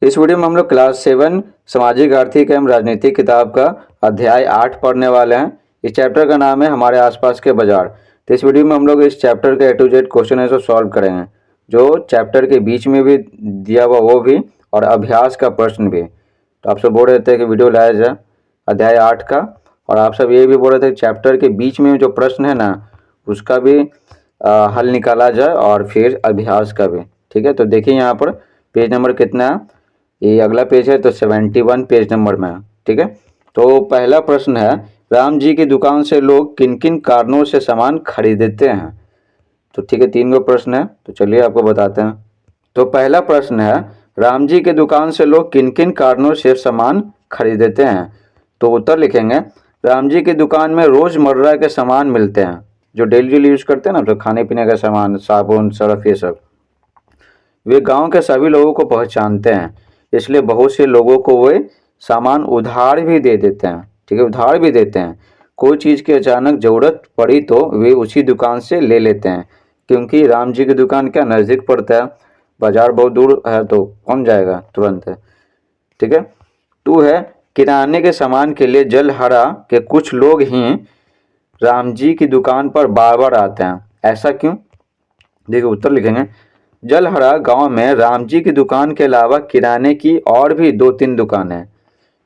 इस वीडियो में हम लोग क्लास 7 सामाजिक आर्थिक एवं राजनीतिक किताब का अध्याय 8 पढ़ने वाले हैं। इस चैप्टर का नाम है हमारे आसपास के बाजार। तो इस वीडियो में हम लोग इस चैप्टर के A to Z क्वेश्चन है सॉल्व करेंगे, जो चैप्टर के बीच में भी दिया हुआ वो भी और अभ्यास का प्रश्न भी। तो आप सब बोल रहे थे कि वीडियो लाया जाए अध्याय 8 का, और आप सब ये भी बोल रहे थे कि चैप्टर के बीच में जो प्रश्न है ना उसका भी हल निकाला जाए और फिर अभ्यास का भी। ठीक है, तो देखिए यहाँ पर पेज नंबर कितना है। ये अगला पेज है तो 71 पेज नंबर में है। ठीक है, तो पहला प्रश्न है, राम जी की दुकान से लोग किन किन कारणों से सामान खरीदते हैं। तो ठीक है, 3 गो प्रश्न है, तो चलिए आपको बताते हैं। तो पहला प्रश्न है, राम जी की दुकान से लोग किन किन कारणों से सामान खरीदते हैं। तो उत्तर लिखेंगे, राम जी की दुकान में रोजमर्रा के सामान मिलते हैं, जो डेली यूज करते हैं ना, तो खाने पीने का सामान, साबुन, सर्फ, ये सब। वे गांव के सभी लोगों को पहचानते हैं, इसलिए बहुत से लोगों को वे सामान उधार भी दे देते हैं। ठीक है, उधार भी देते हैं। कोई चीज़ की अचानक ज़रूरत पड़ी तो वे उसी दुकान से ले लेते हैं, क्योंकि राम जी की दुकान क्या नज़दीक पड़ता है, बाजार बहुत दूर है तो कौन जाएगा तुरंत है। ठीक है, 2 है, किराने के सामान के लिए जलहरा के कुछ लोग ही राम जी की दुकान पर बार बार आते हैं, ऐसा क्यों। देखिए उत्तर लिखेंगे, जलहरा गांव में राम जी की दुकान के अलावा किराने की और भी 2-3 दुकानें हैं।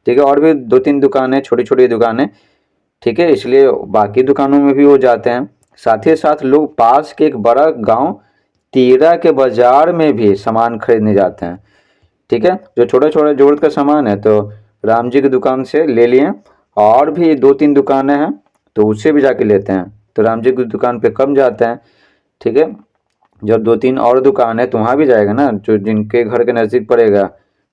ठीक है, और भी 2-3 दुकानें, छोटी छोटी दुकानें। ठीक है, इसलिए बाकी दुकानों में भी वो जाते हैं। साथ ही साथ लोग पास के एक बड़ा गांव तीरा के बाजार में भी सामान खरीदने जाते हैं। ठीक है, जो छोटे छोटे जरूरत का सामान है तो राम जी की दुकान से ले लिए, और भी 2-3 दुकानें हैं तो उससे भी जाके लेते हैं। तो राम जी की दुकान पे कम जाते हैं। ठीक है, जब 2-3 और दुकान है तो वहाँ भी जाएगा ना, जो जिनके घर के नज़दीक पड़ेगा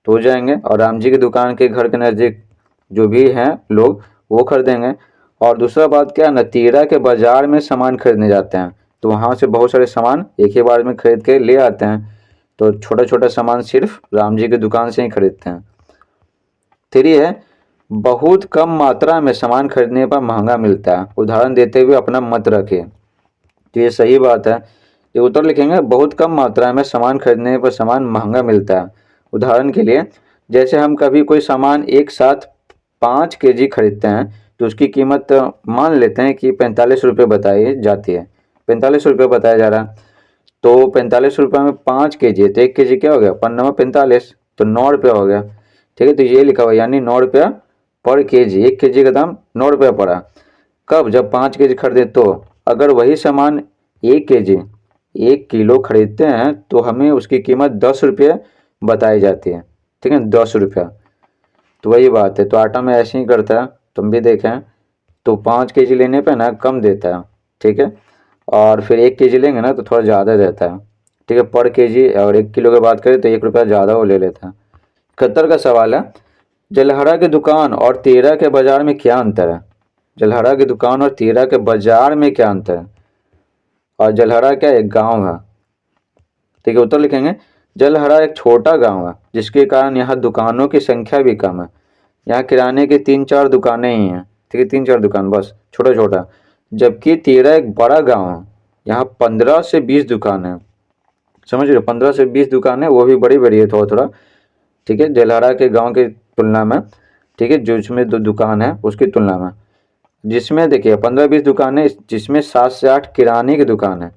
तो जाएंगे, और राम जी की दुकान के घर के नज़दीक जो भी हैं लोग वो खरीदेंगे। और दूसरा बात क्या है ना, तीरा के बाजार में सामान खरीदने जाते हैं, तो वहाँ से बहुत सारे सामान एक ही बार में खरीद के ले आते हैं। तो छोटा छोटा सामान सिर्फ राम जी की दुकान से ही खरीदते हैं। 3 है, बहुत कम मात्रा में सामान खरीदने पर महंगा मिलता है, उदाहरण देते हुए अपना मत रखें। तो ये सही बात है। ये उत्तर लिखेंगे, बहुत कम मात्रा में सामान खरीदने पर सामान महंगा मिलता है। उदाहरण के लिए, जैसे हम कभी कोई सामान एक साथ 5 केजी खरीदते हैं तो उसकी कीमत मान लेते हैं कि 45 रुपये बताई जाती है, 45 रुपये बताया जा रहा है। तो 45 रुपये में 5 केजी है तो 1 केजी क्या हो गया, 5×9 = 45, तो 9 रुपया हो गया। ठीक है, तो ये लिखा हुआ यानी 9 रुपया पर केजी, 1 केजी का दाम 9 रुपया पड़ा। कब, जब 5 केजी खरीदे तो। अगर वही सामान 1 केजी 1 किलो खरीदते हैं तो हमें उसकी कीमत 10 रुपये बताई जाती है। ठीक है, 10 रुपया। तो वही बात है, तो आटा में ऐसे ही करता है, तुम भी देखें। तो 5 केजी लेने पे ना कम देता है। ठीक है, और फिर 1 केजी लेंगे ना तो थोड़ा ज़्यादा देता है। ठीक है, पर केजी और 1 किलो की बात करें तो 1 रुपया ज़्यादा वो ले लेता है। 71 का सवाल है, जलहरा की दुकान और तेरा के बाजार में क्या अंतर है। जलहरा की दुकान और तेरा के बाजार में क्या अंतर है। और जलहरा क्या एक गांव है। ठीक है, उत्तर लिखेंगे, जलहरा एक छोटा गांव है जिसके कारण यहाँ दुकानों की संख्या भी कम है। यहाँ किराने की 3-4 दुकानें ही हैं। ठीक है, 3-4 दुकान बस, छोटा छोटा। जबकि तेरा एक बड़ा गांव है, यहाँ 15 से 20 दुकान है। समझ रहे हो, 15 से 20 दुकान है, वो भी बड़ी बड़ी है थोड़ा थोड़ा। ठीक है, जलहरा के गाँव की तुलना में। ठीक है, जो इसमें 2 दुकान है उसकी तुलना में, जिसमें देखिए 15-20 दुकानें, जिसमें 7 से 8 किराने की दुकान है।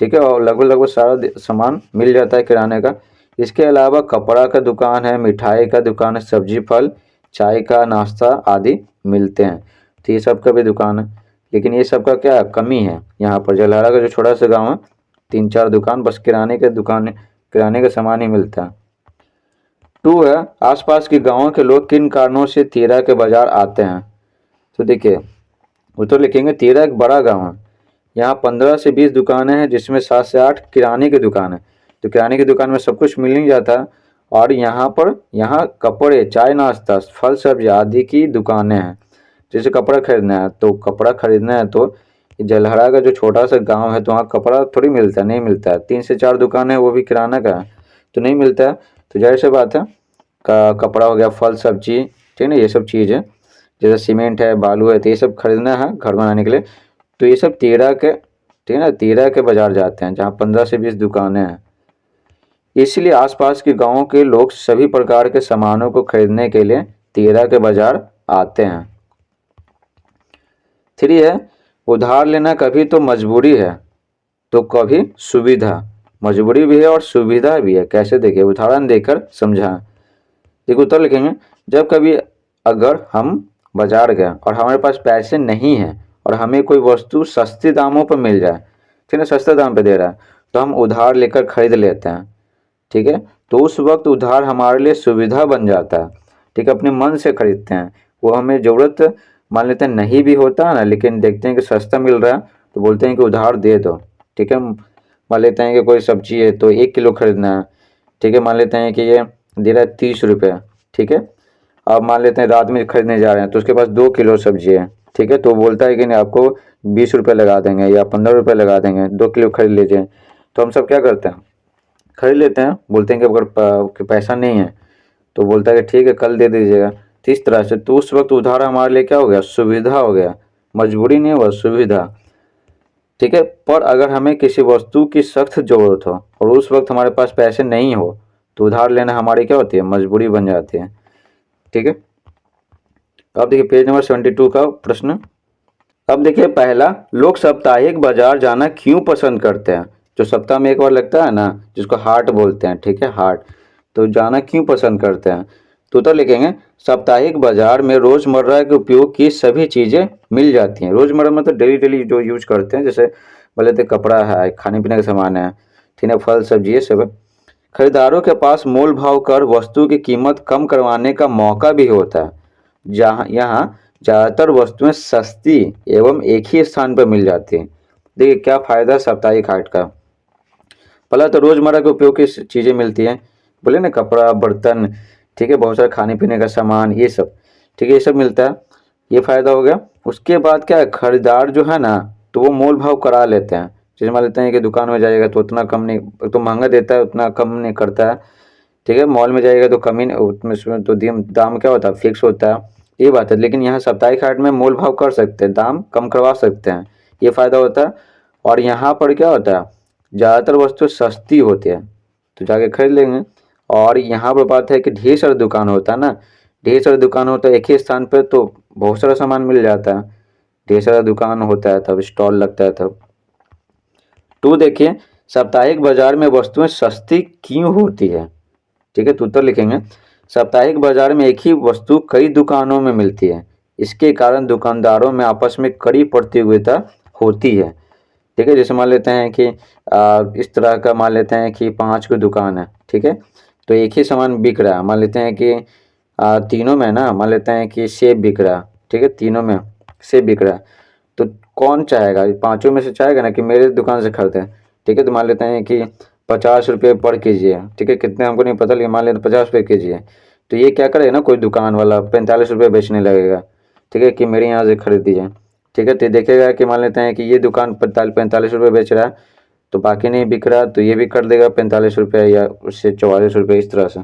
ठीक है, और लगभग लगभग सारा सामान मिल जाता है किराने का। इसके अलावा कपड़ा का दुकान है, मिठाई का दुकान है, सब्जी फल, चाय का नाश्ता आदि मिलते हैं। तो ये सब का भी दुकान है, लेकिन ये सब का क्या कमी है, यहाँ पर जलहरा का जो छोटा सा गाँव है 3-4 दुकान, बस किराने के दुकान, किराने का सामान ही मिलता है। 2 है, आसपास के गाँवों के लोग किन कारणों से तेरा के बाजार आते हैं। तो देखिए उत्तर लिखेंगे, तेरा एक बड़ा गांव है, यहाँ 15 से 20 दुकानें हैं, जिसमें 7 से 8 किराने की दुकान है। तो किराने की दुकान में सब कुछ मिल नहीं जाता, और यहाँ कपड़े, चाय नाश्ता, फल सब्जी आदि की दुकानें हैं। जैसे कपड़ा खरीदना है तो जलहरा का जो छोटा सा गांव है तो वहाँ कपड़ा थोड़ी मिलता है, नहीं मिलता है। 3 से 4 दुकान है, वो भी किराना का है, तो नहीं मिलता है। तो जाहिर सी बात है, कपड़ा हो गया, फल सब्जी, ठीक है ना, ये सब चीज़ है। जैसे सीमेंट है, बालू है, तो ये सब खरीदना है घर बनाने के लिए। तो ये सब तेरह के, ठीक है ना, तेरह के बाजार जाते हैं, जहाँ 15 से 20 दुकानें हैं। इसलिए आसपास के गांवों के लोग सभी प्रकार के सामानों को खरीदने के लिए तेरह के बाजार आते हैं। 3 है, उधार लेना कभी तो मजबूरी है तो कभी सुविधा। मजबूरी भी है और सुविधा भी है। कैसे देखिए, उदाहरण देकर समझाएं। देखो उत्तर लिखेंगे, जब कभी अगर हम बाजार गए और हमारे पास पैसे नहीं हैं और हमें कोई वस्तु सस्ते दामों पर मिल जाए, ठीक है, सस्ते दाम पे दे रहा है, तो हम उधार लेकर खरीद लेते हैं। ठीक है, तो उस वक्त उधार हमारे लिए सुविधा बन जाता है। ठीक है, अपने मन से खरीदते हैं। वो हमें ज़रूरत मान लेते हैं नहीं भी होता है ना, लेकिन देखते हैं कि सस्ता मिल रहा है तो बोलते हैं कि उधार दे दो। ठीक है, मान लेते हैं कि कोई सब्जी है तो 1 किलो खरीदना है। ठीक है, मान लेते हैं कि ये दे रहा है 30 रुपये। ठीक है, अब मान लेते हैं रात में खरीदने जा रहे हैं तो उसके पास 2 किलो सब्जी है। ठीक है, तो बोलता है कि नहीं आपको 20 रुपये लगा देंगे या 15 रुपये लगा देंगे, 2 किलो खरीद लीजिए। तो हम सब क्या करते हैं, खरीद लेते हैं। बोलते हैं कि अगर कि पैसा नहीं है तो बोलता है कि ठीक है कल दे दीजिएगा। तो इस तरह से तो उस वक्त उधार हमारे लिए क्या हो गया, सुविधा हो गया। मजबूरी नहीं हुआ, सुविधा। ठीक है, पर अगर हमें किसी वस्तु की सख्त जरूरत हो और उस वक्त हमारे पास पैसे नहीं हो तो उधार लेना हमारी क्या होती है, मजबूरी बन जाती है। ठीक है, अब देखिए पेज नंबर 72 का प्रश्न। अब देखिए पहला, लोग साप्ताहिक बाजार जाना क्यों पसंद करते हैं। जो सप्ताह में एक बार लगता है ना, जिसको हाट बोलते हैं। ठीक है, हाट, तो जाना क्यों पसंद करते हैं। तो लिखेंगे, साप्ताहिक बाजार में रोजमर्रा के उपयोग की सभी चीजें मिल जाती हैं। रोजमर्रा मतलब डेली डेली जो यूज करते हैं, जैसे बोले तो कपड़ा है, खाने पीने का सामान है, ठीक है, फल सब्जी, ये सब है। खरीदारों के पास मोल भाव कर वस्तु की कीमत कम करवाने का मौका भी होता है। जहाँ यहाँ ज़्यादातर वस्तुएं सस्ती एवं एक ही स्थान पर मिल जाती हैं। देखिए क्या फ़ायदा साप्ताहिक हाट का। पहला तो रोज़मर्रा के उपयोग की चीज़ें मिलती हैं, बोले ना कपड़ा, बर्तन, ठीक है, बहुत सारा खाने पीने का सामान, ये सब, ठीक है, ये सब मिलता है। ये फ़ायदा हो गया। उसके बाद क्या है, खरीदार जो है ना तो वो मोल भाव करा लेते हैं। जैसे मान लेते हैं कि दुकान में जाइएगा तो उतना कम नहीं, तो महंगा देता है, उतना कम नहीं करता है। ठीक है, मॉल में जाइएगा तो कम ही उसमें तो दाम क्या होता है, फिक्स होता है, ये बात है। लेकिन यहाँ साप्ताहिक हाट में मोल भाव कर सकते हैं, दाम कम करवा सकते हैं, ये फ़ायदा होता है। और यहाँ पर क्या होता है, ज़्यादातर वस्तु सस्ती होती है तो जाके खरीद लेंगे। और यहाँ पर बात है कि ढेर सारा दुकान होता है ना, ढेर सारा दुकान होता है एक ही स्थान पर तो बहुत सारा सामान मिल जाता है। ढेर सारा दुकान होता है तब स्टॉल लगता है तब। तो देखिए साप्ताहिक बाजार में वस्तुएं सस्ती क्यों होती है। ठीक है, तो उत्तर लिखेंगे, साप्ताहिक बाजार में एक ही वस्तु कई दुकानों में मिलती है। इसके कारण दुकानदारों में आपस में कड़ी प्रतियोगिता होती है। ठीक है, जैसे मान लेते हैं कि इस तरह का मान लेते हैं कि 5 की दुकान है। ठीक है, तो एक ही सामान बिक रहा है, मान लेते हैं कि तीनों में ना, मान लेते हैं कि सेब बिक रहा है। ठीक है, तीनों में सेब बिक रहा है, तो कौन चाहेगा, पाँचों में से चाहेगा ना कि मेरे दुकान से खरीदें। ठीक है, तो मान लेते हैं कि 50 रुपये पर केजी है। ठीक है, कितने हमको नहीं पता, लेकिन मान लेते 50 रुपये केजी है। तो ये क्या करेगा ना, कोई दुकान वाला 45 रुपये बेचने लगेगा। ठीक है, कि मेरे यहाँ से खरीद दीजिए। ठीक है, तो देखेगा कि मान लेते हैं कि ये दुकान 45 रुपये बेच रहा है तो बाकी नहीं बिक रहा, तो ये भी कर देगा 45 रुपये या उससे 44 रुपये, इस तरह से।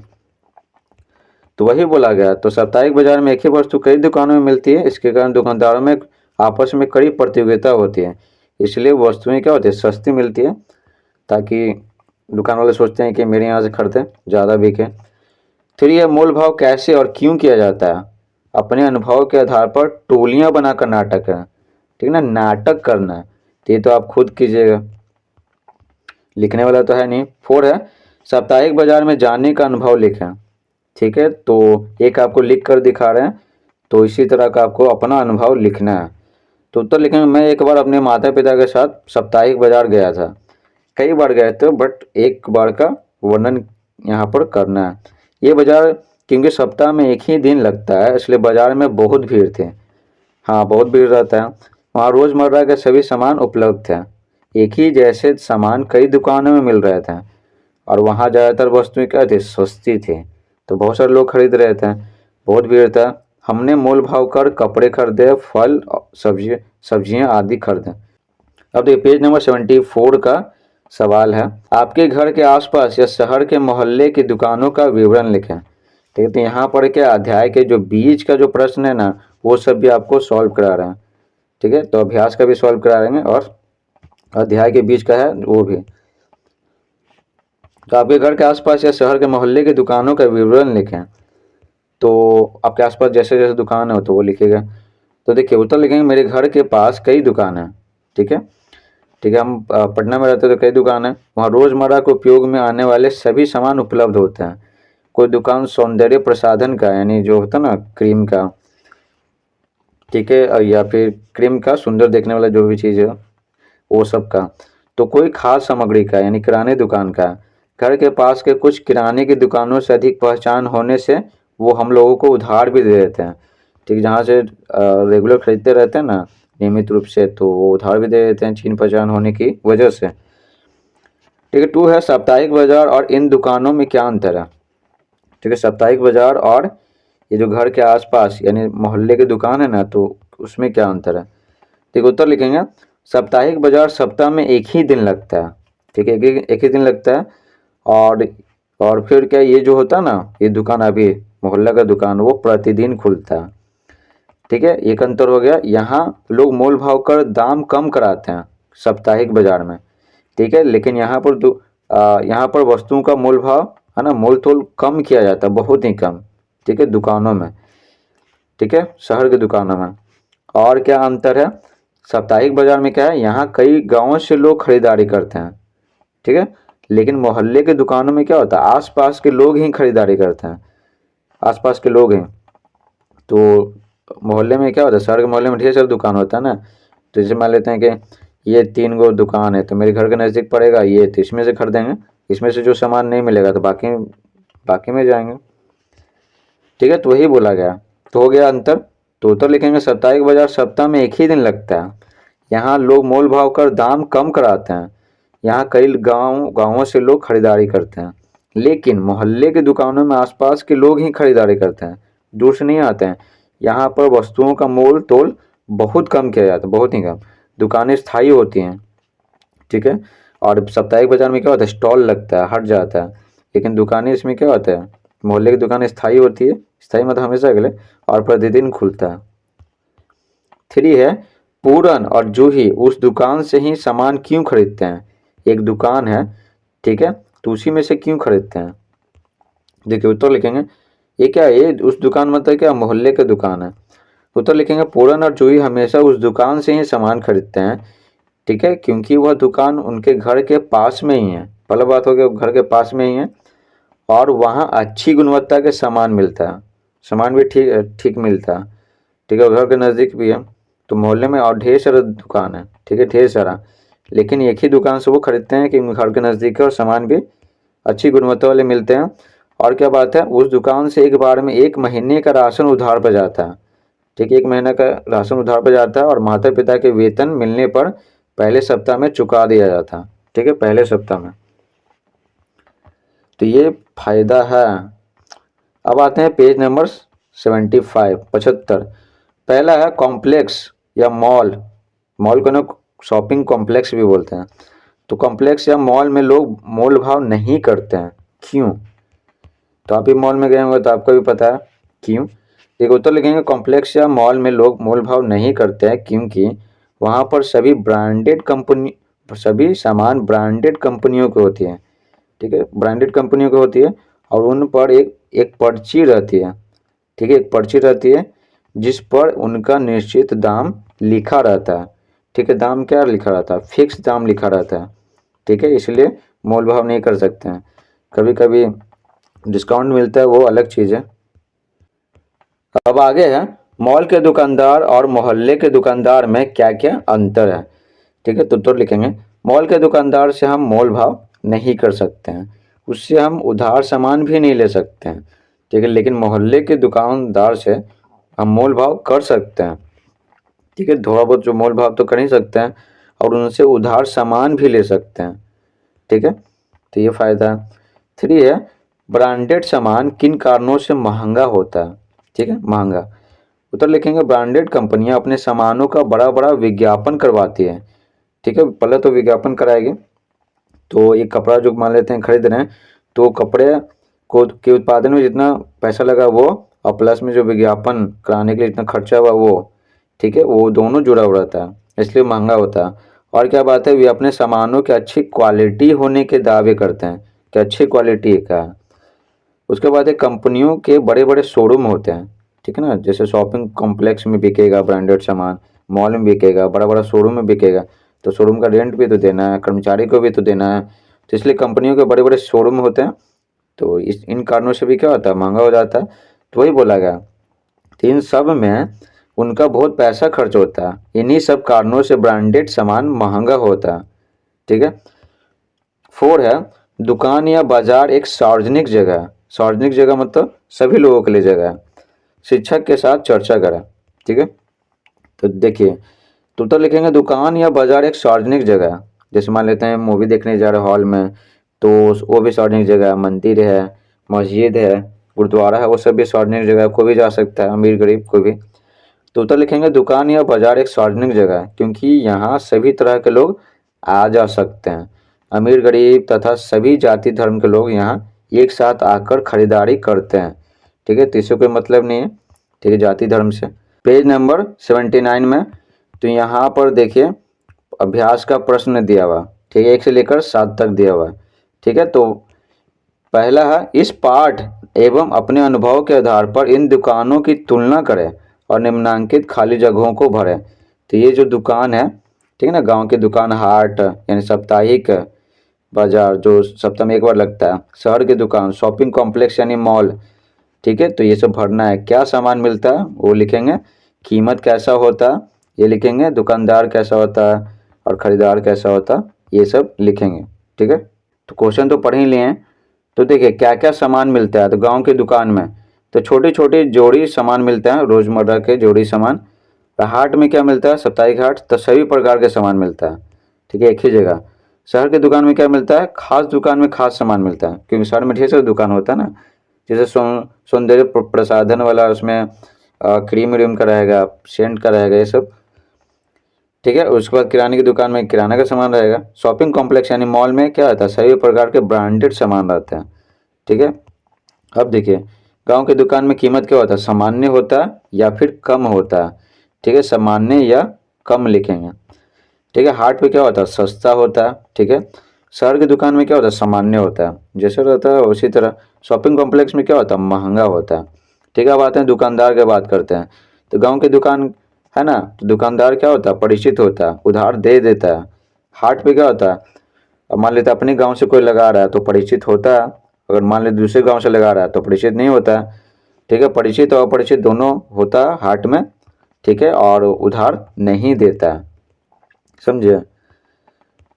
तो वही बोला गया, तो साप्ताहिक बाजार में एक ही वस्तु कई दुकानों में मिलती है। इसके कारण दुकानदारों में आपस में कड़ी प्रतियोगिता होती है, इसलिए वस्तुएं क्या होती है, सस्ती मिलती है, ताकि दुकान वाले सोचते हैं कि मेरे यहाँ से खरीदें, ज़्यादा बिके। फिर यह मोल भाव कैसे और क्यों किया जाता है। अपने अनुभव के आधार पर टोलियां बनाकर नाटक है, ठीक है ना, नाटक करना है, तो ये तो आप खुद कीजिएगा, लिखने वाला तो है नहीं। 4 है, साप्ताहिक बाजार में जाने का अनुभव लिखें। ठीक है, तो एक आपको लिख कर दिखा रहे हैं, तो इसी तरह का आपको अपना अनुभव लिखना है। तो उत्तर लिखेंगे, मैं एक बार अपने माता पिता के साथ साप्ताहिक बाजार गया था। कई बार गए थे बट एक बार का वर्णन यहाँ पर करना है। ये बाजार क्योंकि सप्ताह में एक ही दिन लगता है, इसलिए बाजार में बहुत भीड़ थी। हाँ, बहुत भीड़ रहता है वहाँ। रोज़मर्रा के सभी सामान उपलब्ध थे, एक ही जैसे सामान कई दुकानों में मिल रहे थे और वहाँ ज़्यादातर वस्तुएं क्या थी, सस्ती थी, तो बहुत सारे लोग खरीद रहे थे, बहुत भीड़ था। हमने मोल भाव कर कपड़े खरीदे, फल सब्जियाँ आदि खरीदे। अब देखिए पेज नंबर 74 का सवाल है, आपके घर के आसपास या शहर के मोहल्ले की दुकानों का विवरण लिखें। ठीक है, तो यहाँ पर क्या अध्याय के जो बीच का जो प्रश्न है ना, वो सब भी आपको सॉल्व करा रहे हैं। ठीक है, तो अभ्यास का भी सॉल्व करा रहेंगे और अध्याय के बीच का है वो भी। तो आपके घर के आसपास या शहर के मोहल्ले की दुकानों का विवरण लिखें। तो आपके आसपास जैसे जैसे दुकान हो तो वो लिखेगा। तो देखिए उत्तर लिखेंगे मेरे घर के पास कई दुकान है। ठीक है, ठीक है। हम पटना में रहते हैं तो कई दुकान है, वहाँ रोज़मर्रा के उपयोग में आने वाले सभी सामान उपलब्ध होते हैं। कोई दुकान सौंदर्य प्रसाधन का यानी जो होता है ना क्रीम का, ठीक है, या फिर क्रीम का सुंदर देखने वाला जो भी चीज़ है वो सब का। तो कोई खास सामग्री का यानी किराने दुकान का। घर के पास के कुछ किराने की दुकानों से अधिक पहचान होने से वो हम लोगों को उधार भी दे देते हैं। ठीक, जहाँ से रेगुलर खरीदते रहते हैं ना नियमित रूप से, तो वो उधार भी दे देते हैं चीन पहचान होने की वजह से। ठीक है, 2 है साप्ताहिक बाजार और इन दुकानों में क्या अंतर है। ठीक है, साप्ताहिक बाजार और ये जो घर के आसपास यानी मोहल्ले की दुकान है ना, तो उसमें क्या अंतर है। ठीक, उत्तर लिखेंगे साप्ताहिक बाजार सप्ताह में एक ही दिन लगता है। ठीक है, एक ही दिन लगता है। और और फिर क्या ये जो होता है ना ये दुकान अभी मोहल्ला का दुकान वो प्रतिदिन खुलता है। ठीक है, एक अंतर हो गया, यहाँ लोग मोल भाव कर दाम कम कराते हैं साप्ताहिक बाजार में। ठीक है, लेकिन यहाँ पर वस्तुओं का मोल भाव है ना मोल तोल कम किया जाता है, बहुत ही कम। ठीक है, दुकानों में। ठीक है, शहर की दुकानों में। और क्या अंतर है, साप्ताहिक बाजार में क्या है, यहाँ कई गांवों से लोग खरीदारी करते हैं। ठीक है, लेकिन मोहल्ले के दुकानों में क्या होता है, आसपास के लोग ही खरीदारी करते हैं, आसपास के लोग हैं। तो मोहल्ले में क्या होता है, शहर के मोहल्ले में ढेर सारा दुकान होता है ना। तो जैसे मान लेते हैं कि ये 3 गो दुकान है तो मेरे घर के नज़दीक पड़ेगा ये, तो इसमें से खरीदेंगे, इसमें से जो सामान नहीं मिलेगा तो बाकी बाकी में जाएंगे। ठीक है, तो वही बोला गया। तो हो गया अंतर। तो उत्तर लिखेंगे साप्ताहिक बाजार सप्ताह में एक ही दिन लगता है, यहाँ लोग मोल भाव कर दाम कम कराते हैं, यहाँ कई गांवों से लोग खरीदारी करते हैं। लेकिन मोहल्ले की दुकानों में आसपास के लोग ही खरीदारी करते हैं, दूर से नहीं आते हैं। यहाँ पर वस्तुओं का मोल तोल बहुत कम किया जाता है, बहुत ही कम। दुकानें स्थायी होती हैं। ठीक है, और साप्ताहिक बाजार में क्या होता है, स्टॉल लगता है, हट जाता है। लेकिन दुकानें इसमें क्या होता है, मोहल्ले की दुकान स्थायी होती है, स्थायी मतलब हमेशा के लिए, और प्रतिदिन खुलता है। 3 है पूरन और जूही उस दुकान से ही सामान क्यों खरीदते हैं। एक दुकान है, ठीक है, तो उसी में से क्यों खरीदते हैं। देखिए उत्तर लिखेंगे ये क्या है, ये उस दुकान मतलब क्या, मोहल्ले की दुकान है। उत्तर लिखेंगे पूरन और जूही हमेशा उस दुकान से ही सामान खरीदते हैं। ठीक है, क्योंकि वह दुकान उनके घर के पास में ही है। पहला बात हो गया घर के पास में ही है, और वहाँ अच्छी गुणवत्ता के सामान मिलता है, सामान भी ठीक ठीक मिलता है। ठीक है, घर के नज़दीक भी है, तो मोहल्ले में और ढेर सारा दुकान है। ठीक है, ढेर सारा, लेकिन एक ही दुकान से वो खरीदते हैं कि घर के नज़दीक है और सामान भी अच्छी गुणवत्ता वाले मिलते हैं। और क्या बात है, उस दुकान से एक बार में 1 महीने का राशन उधार पर जाता है। ठीक है, 1 महीने का राशन उधार पर जाता है, और माता पिता के वेतन मिलने पर पहले सप्ताह में चुका दिया जाता है। ठीक है, पहले सप्ताह में। तो ये फायदा है। अब आते हैं पेज नंबर 75। पहला है कॉम्प्लेक्स या मॉल। मॉल को ना शॉपिंग कॉम्प्लेक्स भी बोलते हैं। तो कॉम्प्लेक्स या मॉल में लोग मोल भाव नहीं करते हैं, क्यों। तो आप भी मॉल में गए होंगे तो आपको भी पता है क्यों। एक उत्तर लिखेंगे कॉम्प्लेक्स या मॉल में लोग मोल भाव नहीं करते हैं क्योंकि वहाँ पर सभी सामान ब्रांडेड कंपनियों की होती है। ठीक है, ब्रांडेड कंपनियों की होती है, और उन पर एक पर्ची रहती है। ठीक है, एक पर्ची रहती है जिस पर उनका निश्चित दाम लिखा रहता है। ठीक है, दाम क्या लिखा रहता है, फिक्स दाम लिखा रहता है। ठीक है, इसलिए मोल भाव नहीं कर सकते हैं। कभी कभी डिस्काउंट मिलता है, वो अलग चीज़ है। अब आगे है मॉल के दुकानदार और मोहल्ले के दुकानदार में क्या क्या अंतर है। ठीक है, तो उत्तर लिखेंगे मॉल के दुकानदार से हम मोल भाव नहीं कर सकते हैं, उससे हम उधार सामान भी नहीं ले सकते हैं। ठीक है, लेकिन मोहल्ले के दुकानदार से हम मोल भाव कर सकते हैं। ठीक है, थोड़ा बहुत जो मोल भाव तो कर ही सकते हैं, और उनसे उधार सामान भी ले सकते हैं। ठीक है, तो ये फ़ायदा है। 3 है ब्रांडेड सामान किन कारणों से महंगा होता है। ठीक है, महंगा। उत्तर लिखेंगे ब्रांडेड कंपनियां अपने सामानों का बड़ा बड़ा विज्ञापन करवाती है। ठीक है, पहले तो विज्ञापन कराएगी। तो एक कपड़ा जो मान लेते हैं खरीद रहे हैं, तो कपड़े को के उत्पादन में जितना पैसा लगा वो, और प्लस में जो विज्ञापन कराने के लिए जितना खर्चा हुआ वो, ठीक है, वो दोनों जुड़ा हुआ रहता है, इसलिए महंगा होता है। और क्या बात है, वे अपने सामानों के अच्छी क्वालिटी होने के दावे करते हैं। कि अच्छी क्वालिटी का। उसके बाद एक कंपनियों के बड़े बड़े शोरूम होते हैं, ठीक है ना, जैसे शॉपिंग कॉम्प्लेक्स में बिकेगा ब्रांडेड सामान, मॉल में बिकेगा, बड़ा बड़ा शोरूम में बिकेगा, तो शोरूम का रेंट भी तो देना है, कर्मचारी को भी तो देना है, तो इसलिए कंपनियों के बड़े बड़े शोरूम होते हैं। तो इन कारणों से भी क्या होता है, महंगा हो जाता है। तो वही बोला गया, तो इन सब में उनका बहुत पैसा खर्च होता है, इन्हीं सब कारणों से ब्रांडेड सामान महंगा होता है, ठीक है। 4 है, दुकान या बाजार एक सार्वजनिक जगह है। सार्वजनिक जगह मतलब सभी लोगों के लिए जगह है। शिक्षक के साथ चर्चा करें, ठीक है। तो देखिए, तो लिखेंगे दुकान या बाजार एक सार्वजनिक जगह है। जैसे मान लेते हैं मूवी देखने जा रहे हॉल में, तो वो भी सार्वजनिक जगह है। मंदिर है, मस्जिद है, गुरुद्वारा है, वो सब भी सार्वजनिक जगह है, कोई भी जा सकता है, अमीर गरीब कोई भी। तो उत्तर लिखेंगे दुकान या बाजार एक सार्वजनिक जगह है क्योंकि यहाँ सभी तरह के लोग आ जा सकते हैं। अमीर गरीब तथा सभी जाति धर्म के लोग यहाँ एक साथ आकर खरीदारी करते हैं, ठीक है। तो इससे कोई मतलब नहीं है, ठीक है, जाति धर्म से। पेज नंबर 79 में, तो यहाँ पर देखिए अभ्यास का प्रश्न दिया हुआ, ठीक है, 1 से लेकर 7 तक दिया हुआ है, ठीक है। तो पहला है, इस पाठ एवं अपने अनुभव के आधार पर इन दुकानों की तुलना करें और निम्नांकित खाली जगहों को भरें। तो ये जो दुकान है, ठीक है ना, गांव की दुकान, हाट यानी साप्ताहिक बाजार जो सप्ताह में एक बार लगता है, शहर की दुकान, शॉपिंग कॉम्प्लेक्स यानी मॉल, ठीक है। तो ये सब भरना है। क्या सामान मिलता है वो लिखेंगे, कीमत कैसा होता है ये लिखेंगे, दुकानदार कैसा होता है और खरीदार कैसा होता है ये सब लिखेंगे, ठीक है। तो क्वेश्चन तो पढ़ ही लिए हैं। तो देखिए क्या क्या सामान मिलता है, तो गांव की दुकान में तो छोटी छोटी जोड़ी सामान मिलते हैं, रोजमर्रा के जोड़ी सामान। हाट में क्या मिलता है, साप्ताहिक हाट, तो सभी प्रकार के सामान मिलता है, ठीक है, एक ही जगह। शहर की दुकान में क्या मिलता है, खास दुकान में खास सामान मिलता है, क्योंकि शहर में ढेर सारा दुकान होता है ना, जैसे सौंदर्य प्रसाधन वाला, उसमें क्रीम व्रीम का रहेगा, सेंट का रहेगा, ये सब, ठीक है। उसके बाद किराने की दुकान में किराना का सामान रहेगा। शॉपिंग कॉम्प्लेक्स यानी मॉल में क्या रहता है, सभी प्रकार के ब्रांडेड सामान रहते हैं, ठीक है। अब देखिए गांव की दुकान में कीमत क्या होता है, सामान्य होता है या फिर कम होता है, ठीक है, सामान्य या कम लिखेंगे, ठीक है। हाट पे क्या होता है, सस्ता होता है, ठीक है। शहर की दुकान में क्या होता है, सामान्य होता है, जैसे रहता है उसी तरह। शॉपिंग कॉम्प्लेक्स में क्या होता है, महंगा होता है, ठीक है। अब आते हैं दुकानदार की बात करते हैं। तो गांव की दुकान है ना, तो दुकानदार क्या होता है, परिचित होता है, उधार दे देता है। हाट पे क्या होता है, अब मान लेते अपने गांव से कोई लगा रहा है तो परिचित होता है, अगर मान ले दूसरे गांव से लगा रहा है तो परिचित नहीं होता है, ठीक है। परिचित और अपरिचित दोनों होता है हाट में, ठीक है, और उधार नहीं देता है, समझे,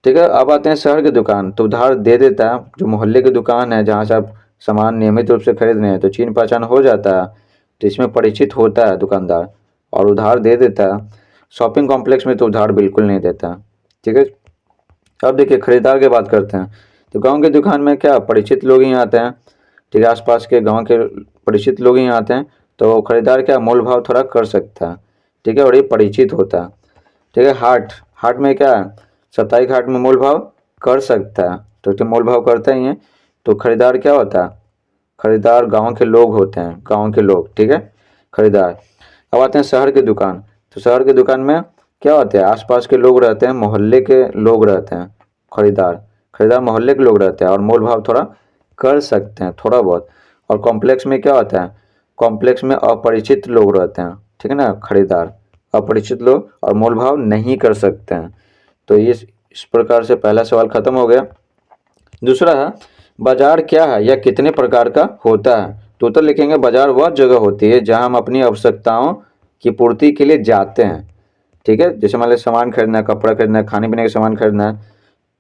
ठीक है। अब आते हैं शहर की दुकान, तो उधार दे देता है। जो मोहल्ले की दुकान है जहाँ से आप सामान नियमित रूप से खरीद रहे हैं, तो चीन पहचान हो जाता है, तो इसमें परिचित होता है दुकानदार और उधार दे देता है। शॉपिंग कॉम्प्लेक्स में तो उधार बिल्कुल नहीं देता, ठीक है। अब देखिए खरीदार की बात करते हैं। तो गांव की दुकान में क्या परिचित लोग ही आते हैं, ठीक है, आसपास के गांव के परिचित लोग ही आते हैं, तो खरीदार क्या मोल भाव थोड़ा कर सकता है, ठीक है, और ये परिचित होता है, ठीक है। हाट हाट में क्या है, साप्ताहिक हाट में मोल भाव कर सकता है, तो मोल भाव करता ही है। तो खरीदार क्या होता है, खरीदार गांव के लोग होते हैं, गांव के लोग, ठीक है, खरीदार। अब आते हैं शहर की दुकान। तो शहर की दुकान में क्या होते हैं, आसपास के लोग रहते हैं, मोहल्ले के लोग रहते हैं, खरीदार खरीदार मोहल्ले के लोग रहते हैं और मोल भाव थोड़ा कर सकते हैं, थोड़ा बहुत। और कॉम्प्लेक्स में क्या होता है, कॉम्प्लेक्स में अपरिचित लोग रहते हैं, ठीक है ना, खरीदार अपरिचित लोग और मोल भाव नहीं कर सकते हैं। तो ये इस प्रकार से पहला सवाल खत्म हो गया। दूसरा है, बाजार क्या है या कितने प्रकार का होता है। तो उत्तर लिखेंगे, बाजार वह जगह होती है जहां हम अपनी आवश्यकताओं की पूर्ति के लिए जाते हैं, ठीक है। जैसे मान लीजिए सामान खरीदना है, कपड़ा खरीदना है, खाने पीने का सामान खरीदना है,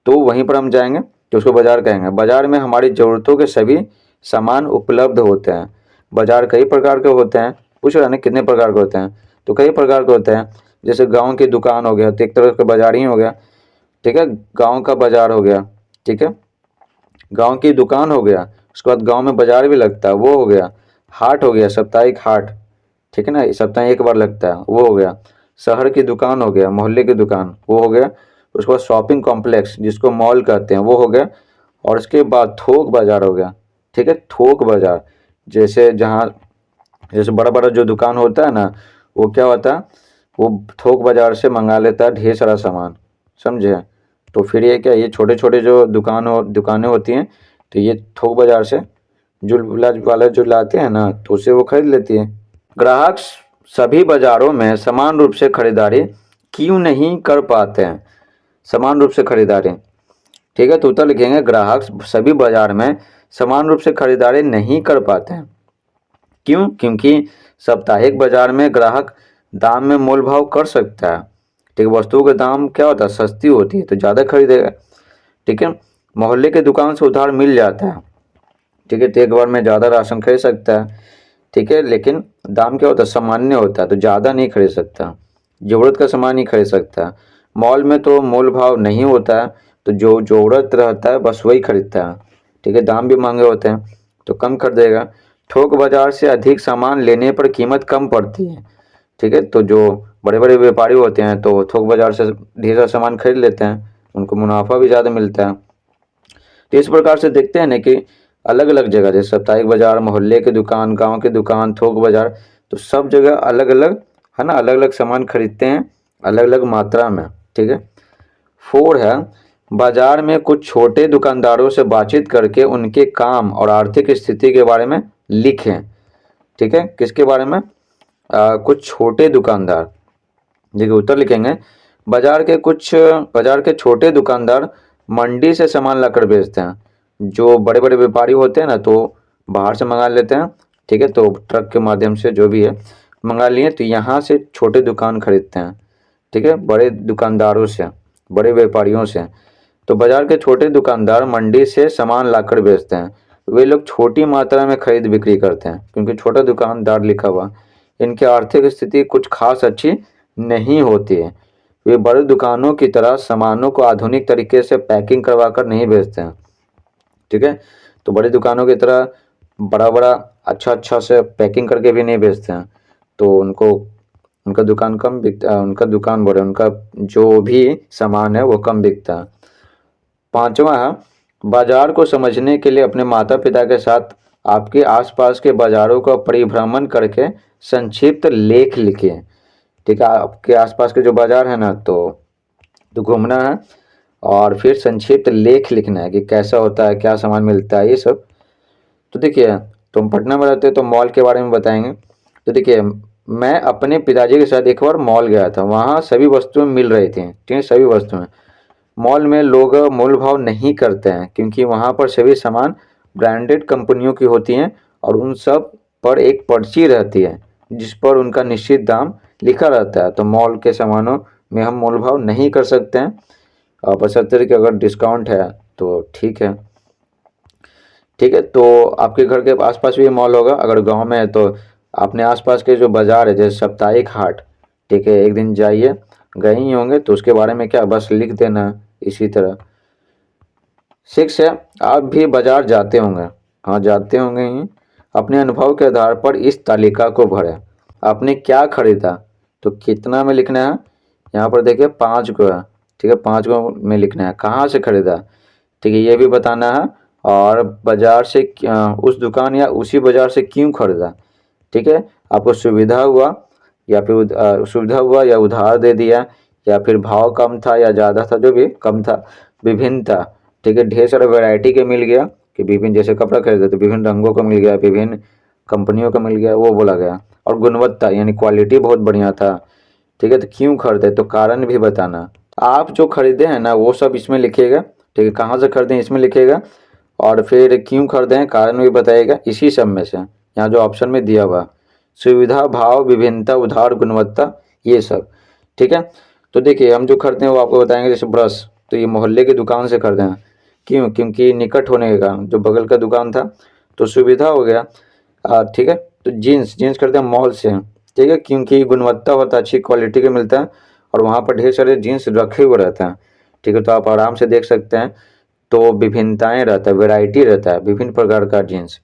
तो वहीं पर हम जाएंगे, तो उसको बाजार कहेंगे। बाजार में हमारी ज़रूरतों के सभी सामान उपलब्ध होते हैं। बाजार कई प्रकार के होते हैं, पूछ रहे हैं ना कितने प्रकार के होते हैं, तो कई प्रकार के होते हैं। जैसे गांव की दुकान हो गया, तो एक तरह का बाजार ही हो गया, ठीक है, गांव का बाजार हो गया, ठीक है। गांव की दुकान हो गया, उसके बाद गांव में बाजार भी लगता है, वो हो गया। हाट हो गया, साप्ताहिक हाट, ठीक है ना, सप्ताह एक बार लगता है, वो हो गया। शहर की दुकान हो गया, मोहल्ले की दुकान, वो हो गया। उसके बाद शॉपिंग कॉम्प्लेक्स जिसको मॉल कहते हैं, वो हो गया। और उसके बाद थोक बाजार हो गया, ठीक है, थोक बाजार, जैसे जहाँ जैसे बड़ा बड़ा जो दुकान होता है ना, वो क्या होता है, वो थोक बाजार से मंगा लेता है ढेर सारा सामान, समझे। तो फिर ये क्या, ये छोटे छोटे जो दुकानें होती हैं, तो ये थोक बाजार से जो वाले जो लाते हैं ना, तो उससे वो खरीद लेती है। ग्राहक सभी बाजारों में समान रूप से खरीदारी क्यों नहीं कर पाते हैं? समान रूप से खरीदारी, ठीक है, तो उत्तर लिखेंगे ग्राहक सभी बाजार में समान रूप से खरीदारी नहीं कर पाते हैं। क्यों? क्योंकि साप्ताहिक बाजार में ग्राहक दाम में मोल भाव कर सकता है, ठीक है, वस्तुओं के दाम क्या होता है, सस्ती होती है तो ज़्यादा खरीदेगा, ठीक है। मोहल्ले की दुकान से उधार मिल जाता है, ठीक है, तो एक बार में ज़्यादा राशन खरीद सकता है, ठीक है, लेकिन दाम क्या होता है, सामान्य होता है तो ज़्यादा नहीं खरीद सकता, ज़रूरत का सामान नहीं खरीद सकता। मॉल में तो मोल भाव नहीं होता है, तो जो ज़रूरत रहता है बस वही खरीदता है, ठीक है, दाम भी महंगे होते हैं तो कम खरीदेगा। थोक बाजार से अधिक सामान लेने पर कीमत कम पड़ती है, ठीक है, तो जो बड़े बड़े व्यापारी होते हैं तो थोक बाजार से ढेर सारा सामान खरीद लेते हैं, उनको मुनाफा भी ज़्यादा मिलता है। तो इस प्रकार से देखते हैं ना कि अलग अलग जगह, जैसे साप्ताहिक बाजार, मोहल्ले की दुकान, गांव की दुकान, थोक बाजार, तो सब जगह अलग अलग है ना, अलग अलग सामान खरीदते हैं अलग अलग मात्रा में, ठीक है। 4 है, बाजार में कुछ छोटे दुकानदारों से बातचीत करके उनके काम और आर्थिक स्थिति के बारे में लिखें, ठीक है, किसके बारे में, कुछ छोटे दुकानदार, देखिए उत्तर लिखेंगे बाजार के छोटे दुकानदार मंडी से सामान लाकर बेचते हैं। जो बड़े बड़े व्यापारी होते हैं ना, तो बाहर से मंगा लेते हैं, ठीक है, तो ट्रक के माध्यम से जो भी है मंगा लिए, तो यहाँ से छोटे दुकान खरीदते हैं, ठीक है, बड़े दुकानदारों से, बड़े व्यापारियों से। तो बाजार के छोटे दुकानदार मंडी से सामान लाकर बेचते हैं, वे लोग छोटी मात्रा में खरीद बिक्री करते हैं क्योंकि छोटा दुकानदार लिखा हुआ। इनकी आर्थिक स्थिति कुछ खास अच्छी नहीं होती है। वे बड़ी दुकानों की तरह सामानों को आधुनिक तरीके से पैकिंग करवाकर नहीं बेचते हैं, ठीक है, तो बड़ी दुकानों की तरह बड़ा बड़ा अच्छा से पैकिंग करके भी नहीं बेचते हैं, तो उनका दुकान कम बिकता, उनका दुकान बोले उनका जो भी सामान है वो कम बिकता है। 5वां है, बाजार को समझने के लिए अपने माता पिता के साथ आपके आसपास के बाजारों का परिभ्रमण करके संक्षिप्त लेख लिखिए, ठीक है, आपके आसपास के जो बाजार है ना, तो घूमना है और फिर संक्षिप्त लेख लिखना है कि कैसा होता है, क्या सामान मिलता है, ये सब। तो देखिए, तुम पटना में रहते हो तो मॉल के बारे में बताएंगे। तो देखिए, मैं अपने पिताजी के साथ एक बार मॉल गया था, वहाँ सभी वस्तुएं मिल रही थी, ठीक है, सभी वस्तुएं। मॉल में लोग मोल भाव नहीं करते हैं क्योंकि वहाँ पर सभी सामान ब्रांडेड कंपनियों की होती हैं और उन सब पर एक पर्ची रहती है जिस पर उनका निश्चित दाम लिखा रहता है। तो मॉल के सामानों में हम मोल भाव नहीं कर सकते हैं, और बशर्ते कि अगर डिस्काउंट है तो ठीक है, ठीक है। तो आपके घर के आसपास भी मॉल होगा, अगर गांव में है तो अपने आसपास के जो बाजार है जैसे साप्ताहिक हाट, ठीक है, एक दिन जाइए, गए ही होंगे तो उसके बारे में क्या बस लिख देना इसी तरह। 6 है, आप भी बाजार जाते होंगे, हाँ जाते होंगे ही। अपने अनुभव के आधार पर इस तालिका को भरें। आपने क्या खरीदा, तो कितना में लिखना है, यहाँ पर देखिए 5 को है, ठीक है, 5 को में लिखना है, कहाँ से खरीदा, ठीक है, ये भी बताना है, और बाजार से उस दुकान या उसी बाजार से क्यों खरीदा, ठीक है, आपको सुविधा हुआ या फिर सुविधा हुआ या उधार दे दिया या फिर भाव कम था या ज़्यादा था, जो भी कम था, विभिन्न था, ठीक है, ढेर सारा वैरायटी के मिल गया कि विभिन्न, जैसे कपड़ा खरीदे तो विभिन्न रंगों का मिल गया, विभिन्न कंपनियों का मिल गया, वो बोला गया। और गुणवत्ता यानी क्वालिटी बहुत बढ़िया था, ठीक है, तो क्यों खरीदे, तो कारण भी बताना। आप जो खरीदे हैं ना वो सब इसमें लिखिएगा, ठीक है, कहाँ से खरीदे इसमें लिखिएगा, और फिर क्यों खरीदे हैं कारण भी बताइएगा इसी सब में से, यहाँ जो ऑप्शन में दिया हुआ, सुविधा, भाव, विभिन्नता, उधार, गुणवत्ता, ये सब, ठीक है। तो देखिए, हम जो खरीदते हैं वो आपको बताएंगे। जैसे ब्रश, तो ये मोहल्ले की दुकान से खरीदे हैं, क्यों, क्योंकि निकट होने का, जो बगल का दुकान था तो सुविधा हो गया, ठीक है। तो जीन्स खरीदे हैं मॉल से, ठीक है, क्योंकि गुणवत्ता होता है, अच्छी क्वालिटी का मिलता है और वहाँ पर ढेर सारे जीन्स रखे हुए रहते हैं, ठीक है, तो आप आराम से देख सकते हैं। तो विभिन्नताएं रहता है, वेराइटी रहता है, विभिन्न प्रकार का जीन्स,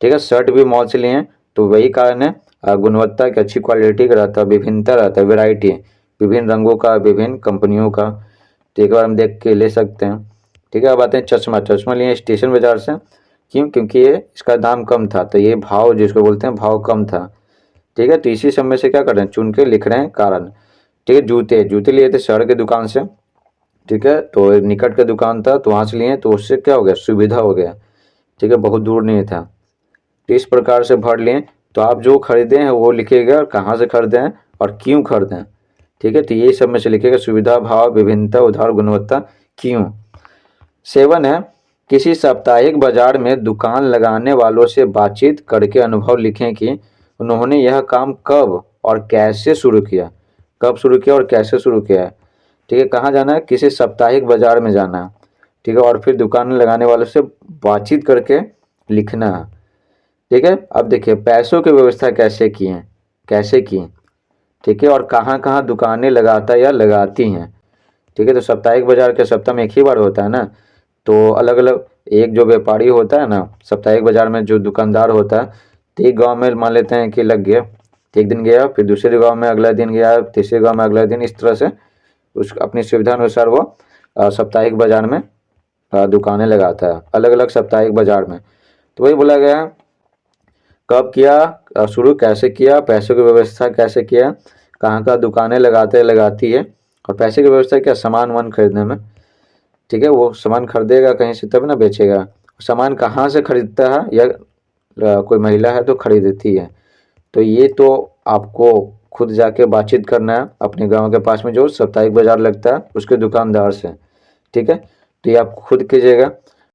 ठीक है। शर्ट भी मॉल से लिए हैं तो वही कारण है, गुणवत्ता की, अच्छी क्वालिटी का रहता है, विभिन्नता रहता है, वेराइटी, विभिन्न रंगों का, विभिन्न कंपनियों का, तो एक बार हम देख के ले सकते हैं, ठीक है। अब आते हैं चश्मा लिए स्टेशन बाजार से, क्यों, क्योंकि ये इसका दाम कम था, तो ये भाव जिसको बोलते हैं भाव कम था, ठीक है, तो इसी समय से क्या कर रहे हैं, चुन के लिख रहे हैं कारण, ठीक है। जूते लिए थे शहर के दुकान से, ठीक है, तो निकट का दुकान था तो वहाँ से लिए तो उससे क्या हो गया, सुविधा हो गया, ठीक है, बहुत दूर नहीं था। तो इस प्रकार से भर लें। तो आप जो खरीदे हैं वो लिखिएगा और कहाँ से खरीदे हैं और क्यों खरीदे हैं। ठीक है, तो यही सब में से लिखिएगा सुविधा, भाव, विभिन्नता, उधार, गुणवत्ता, क्यों। 7 है किसी साप्ताहिक बाजार में दुकान लगाने वालों से बातचीत करके अनुभव लिखें कि उन्होंने यह काम कब और कैसे शुरू किया। कब शुरू किया और कैसे शुरू किया है। ठीक है, कहाँ जाना है, किसी साप्ताहिक बाजार में जाना है। ठीक है, और फिर दुकान लगाने वालों से बातचीत करके लिखना है। ठीक है, अब देखिए पैसों की व्यवस्था कैसे की है, कैसे की। ठीक है, और कहाँ कहाँ दुकानें लगाता या लगाती हैं। ठीक है, तो साप्ताहिक बाजार के सप्ताह में एक ही बार होता है ना, तो अलग अलग एक जो व्यापारी होता है ना साप्ताहिक बाजार में जो दुकानदार होता है, तो एक गाँव में मान लेते हैं कि लग गया, एक दिन गया, फिर दूसरे गाँव में अगला दिन गया, तीसरे गाँव में अगला दिन, इस तरह से उस अपनी सुविधा अनुसार वो साप्ताहिक बाजार में दुकानें लगाता है, अलग अलग साप्ताहिक बाजार में। तो वही बोला गया कब किया शुरू, कैसे किया, पैसों की व्यवस्था कैसे किया, कहाँ कहाँ दुकानें लगाते लगाती है, और पैसे की व्यवस्था क्या, सामान वामान खरीदने में। ठीक है, वो सामान खरीदेगा कहीं से तब ना बेचेगा। सामान कहाँ से खरीदता है, या कोई महिला है तो खरीदती है। तो ये तो आपको खुद जाके बातचीत करना है अपने गांव के पास में जो साप्ताहिक बाजार लगता है उसके दुकानदार से। ठीक है, तो ये आप खुद कीजिएगा।